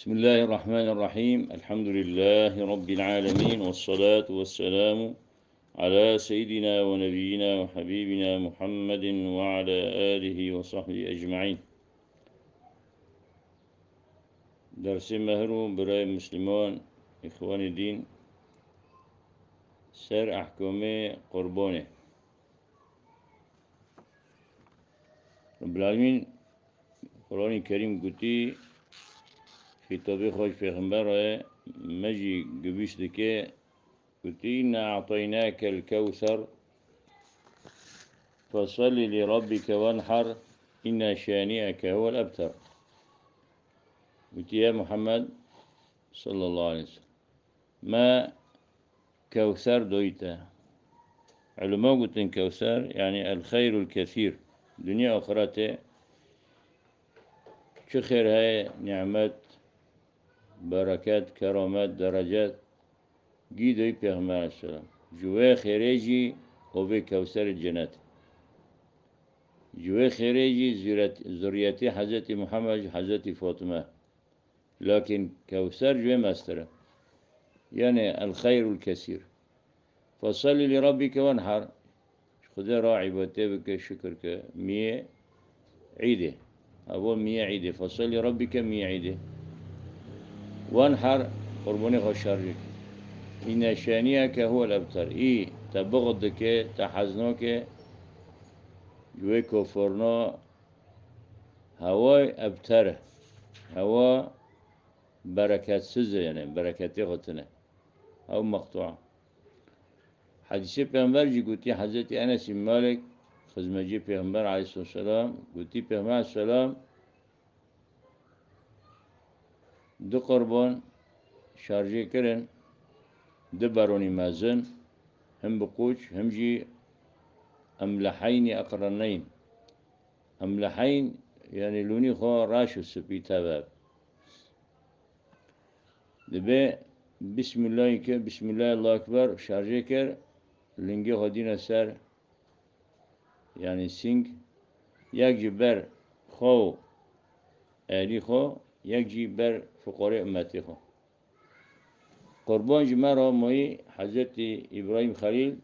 بسم الله الرحمن الرحيم. الحمد لله رب العالمين، والصلاة والسلام على سيدنا ونبينا وحبيبنا محمد وعلى آله وصحبه أجمعين. درس مهرو براي مسلمان إخوان الدين سر أحكام قربانه. رب العالمين قرآن الكريم قلتي في طبيخ خوش پیغمبر مجي قبيش دكي قلتي إنا أعطيناك الكوثر فصل لربك وانحر إن شانئك هو الأبتر. قلت يا محمد صلى الله عليه وسلم ما كوثر دويته. علماء قلت كوثر يعني الخير الكثير دنيا أخراته. شو خير هاي نعمات بركات كرامات درجات جيدوي پیغمبر عليه السلام جوا خيريجي وفي كوثر الجنات جوا خيريجي ذريتي حضرت محمد حضرت فاطمة، لكن كوثر جوا مستره يعني الخير الكثير. فصل لربك وانحر خدا راعي بتبك شكر كمية عيدة أول 100 عيدة. فصل لربك 100 عيدة وانحر قرباني خشارك إن شانئك هو الأبتر. تبغضك تحزنك جوي كفرنا هواي أبتره هوا بركات سزة يعني بركاتي غتنة أو مقطوعة. حديث پیغمبر جي قلتي حضرت أنس بن مالك خزمجي پیغمبر عليه الصلاة والسلام قلتي پیغمبر عليه السلام دو قربان شارجي كرن دو بروني مازن هم بقوش هم جي أملحين أقرنين. أملحين يعني لوني خو راشو سبي تباب دبي بسم الله بسم الله الله أكبر شارجي كر لنجي خدينا سر يعني سينج يجي بر خو آلي خو يجي بر فقراء أمتي خو. قربان جمرة موي حضرت إبراهيم خليل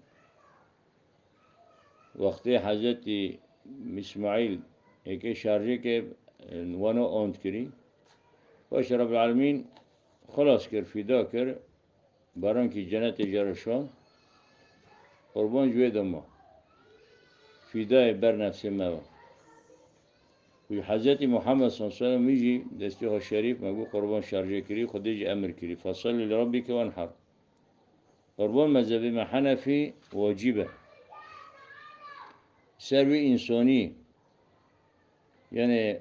وقت حضرت إسماعيل هيك شارجي كه وانا أنت كري باش رب العالمين خلاص كر فدا كر بران كي جنة جرشان قربان جوه دما فداء بر نفس ما. وحضرت محمد صلى الله عليه وسلم يجي دستيه الشريف مقول قربان شارجي كري خديجي أمر كري فصل لربك وانحر. قربان مذهب حنفي واجبه سروي إنساني يعني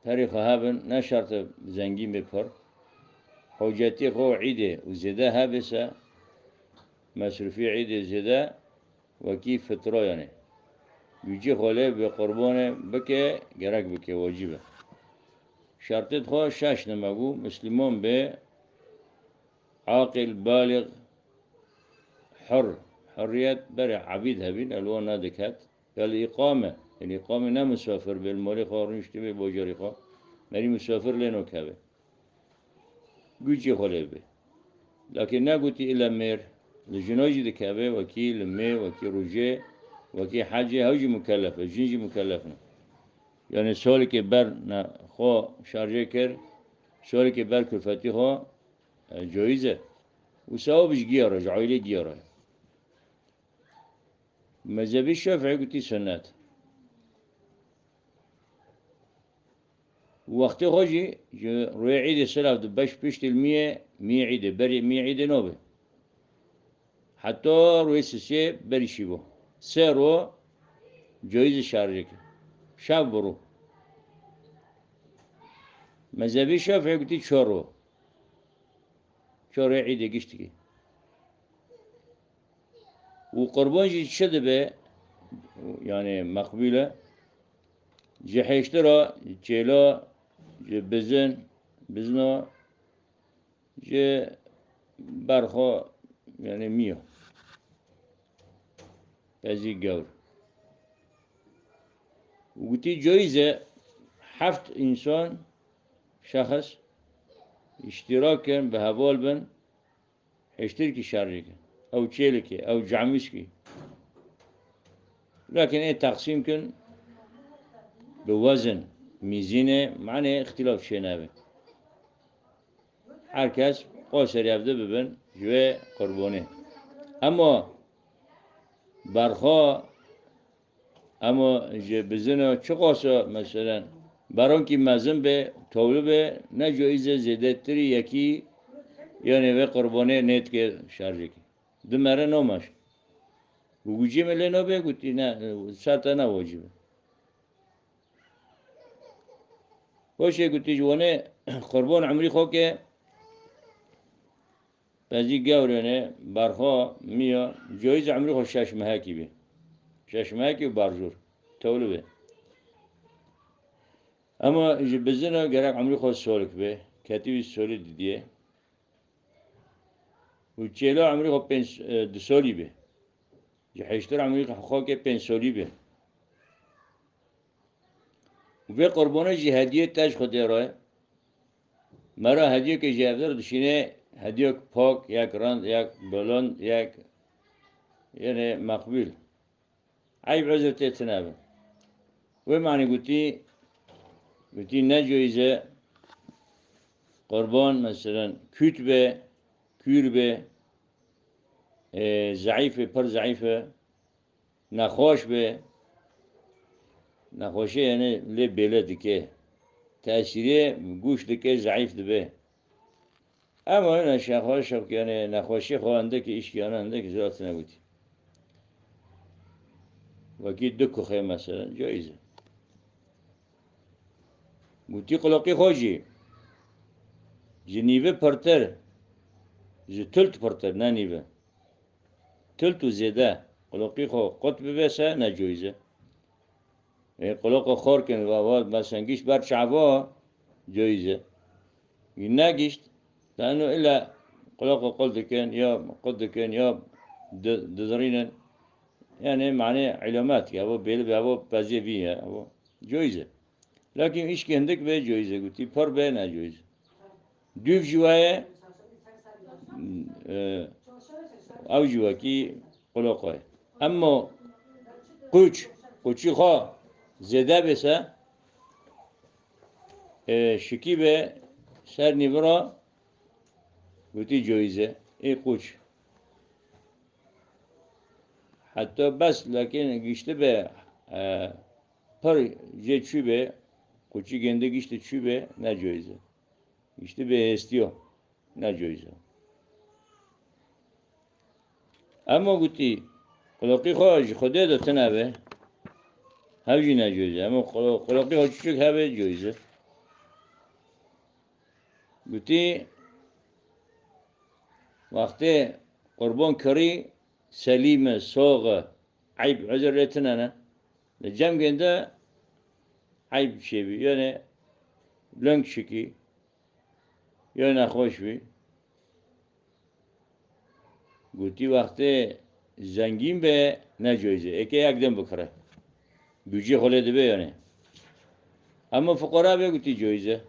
تاريخ هابن نشرت زنگين بپر حجتي خو عيده وزده هابسه مصرفي عيده زده وكيف فترة يعني يجي خاله بقربانه بكه جرك بكه واجبه. شرطت خو شش نمگو مسلمان به عاقل بالغ حر حرية برع عبيد هبين الوان نادكات الإقامة. الإقامة نه مسافر بالمالي خارنش تبي بوجاري خا مری مسافر لينو كابه گوچی خاله به لكن نه قلتي إلا مير لجناجي دكابه وكي لمي وكي رجع وكي حاجة هوجي مكلفة جنجي مكلفنا يعني سالي که بر خو شارجه کر سالي که بر کلفتی خو جایزه و ثوابش گیاره جعایله گیاره. مذهبی شافعی قلتي سنت وقتی خوشی روی عید سلاف دبش پشت 100 عیده بری 100 عیده نوبه حتی روی سه بری شیبو سه رو جایز شارجه کر شب برو. مذهبی شافعی قلتي 4 عیده گشتی که و قربان جي شده به يعني مقبولة جحيشترا جيلا بزنا جي برخا يعني 100 هذه جور وقتي جايزة 7 إنسان شخص اشتراكن به هوال بن اشتركي شارجي او تشيلكي او جامشكي لكن ايه تقسيم كن بوزن ميزينه معنى اختلاف شنابه herkes قوسر يبدأ ببن جوه قربانه اما برخا اما بزنه چه قاسا مثلا بران کی مزن به طولو به نه جایزه زیده تری یکی یعنی به قربانه نیت که شارجه کی دمره نامش بگوچی مله نبه گوتی نه شرط نه واجبه باشه گوتی جوانه قربان عمری خو که بعضی گورنه برخا میا جایز عمری خو شش ماه کی به شش ماه کی برجور طولو به اما بزنه گرک عمری خو سالک به کتیبی سالی دیدیه و چهلا عمری خو پنج دو سالی به جهشتر عمری خو که پنج سالی به و به قربانه جی هدیه تاج خود راه مرا هدیه که جهدر دشینه هدیه پاک یک راند یک بلند یک یعنی مقبول عیب عذر تتنابه و معنی گوتی نجویزه قربان مثلا küt به kür به ضعیفه پر ضعیفه نخوش به نخوشه یعنی لی بله دکه تأثیری گوش دکه ضعیف دبه اما این شخص شب که یعنی نخوشی خوانده که اشکیانه انده که زیاد نبودی وکی دکو خیلی مثلا جایزه گوتی قلقی خوشی جنیوه پرتر جی تلت پرتر نه نیوه تلت و زیده قلقی خو قطب بسه نه جایزه قلق خور کن و واد مثلا گیش بر شعبا جایزه نگیشت لأنه إلا قلق قلت كان يا قلت كان يا دزرينا يعني معناه علامات يا أبو بيل أبو بازي فيها أبو جويزة لكن إيش كندك به جويزة قلتي بر به نه جويزة دوف جواية أو جوا كي قلقه أما قوچي خا زده بسه شکی به سر نیورا گوتی جایزه ای قوچ حتی بس لکن گیشته به پر جه چی به قوچی گنده گیشته چی به نه جایزه گیشته به استیو نه جایزه اما گوتی قلقی خواهش خوده داته نبه هفجی نه جایزه اما قلقی خواهش چک هبه جایزه گوتی وقتی قربان کری سلیم ساغ عیب عذر رتنانه جمع گنده عیب شبی یعنی لنگ شکی یا نخوش بی گوتی وقتی زنگین به نجایزه اکی یک دم بکره büyücü holede be yani. Ama fukara be guti joize.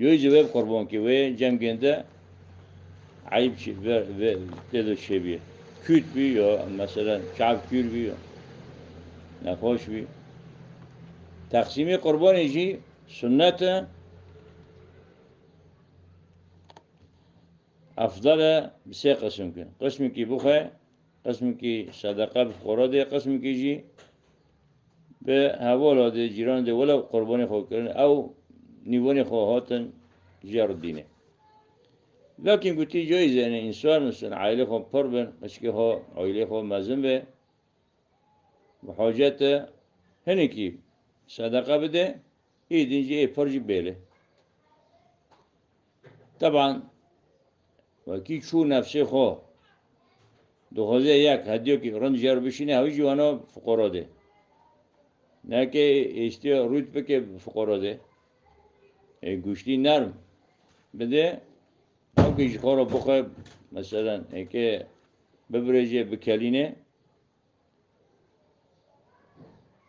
Joize ve kurban ki ve cemgende ayıp şey ve dedi şey bir. Küt bir ya mesela çavkür bir ya. Ne hoş bir. Taksimi kurban işi sünnete afdal bir şey kısım ki. Kısmı ki bu hay. Kısmı ki sadaka fukara de kısmı ki ji به حوالا ده جیران ده ولا قربانی خو کردن او نیوانی خو هاتن جار دینه لكن قلت جایزه يعني انسان مثلا عائله خو پر بن اشکی ها عائله خو مزن به بحاجت هنی کی صدقه بده ایدینجی ای پرجی بیله طبعا وکی چو نفسه خو دو خوزه یک هدیو که رند جار بشینه هاوی جوانا فقرا ده نه که اشتیا روید بکه فقرا ده گوشتی نرم بده او که جخورا بخواه مثلا که ببرجه بکلینه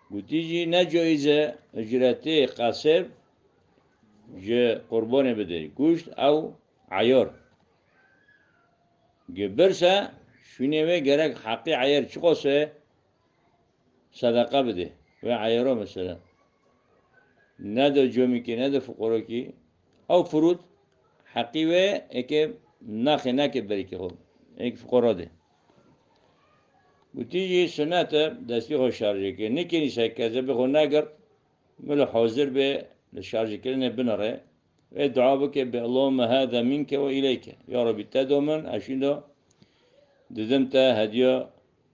گوتی جی نه جایزه اجرته قصب جه قربانه بده گوشت او عیار گبرسه شونه و گرک حقی عیار چی قصه صدقه بده و عیارا مثلا نده جومی که نده فقرا کی او فرود حقی و اکه نخه بری که خب ایک فقرا ده بوتیجی سنت دستی خوش شارجه که نکنی سکزه بخو نگر ملو حاضر به لشارج کردن بنره و دعا بکه به اللهم هذا منك و الیک یا ربی تدومن اشین دا ددمت هدیه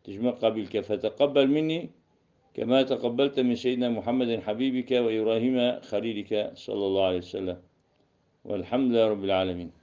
تجمع قبیل که فتقبل مني كما تقبلت من سيدنا محمد حبيبك وإبراهيم خليلك صلى الله عليه وسلم والحمد لله رب العالمين.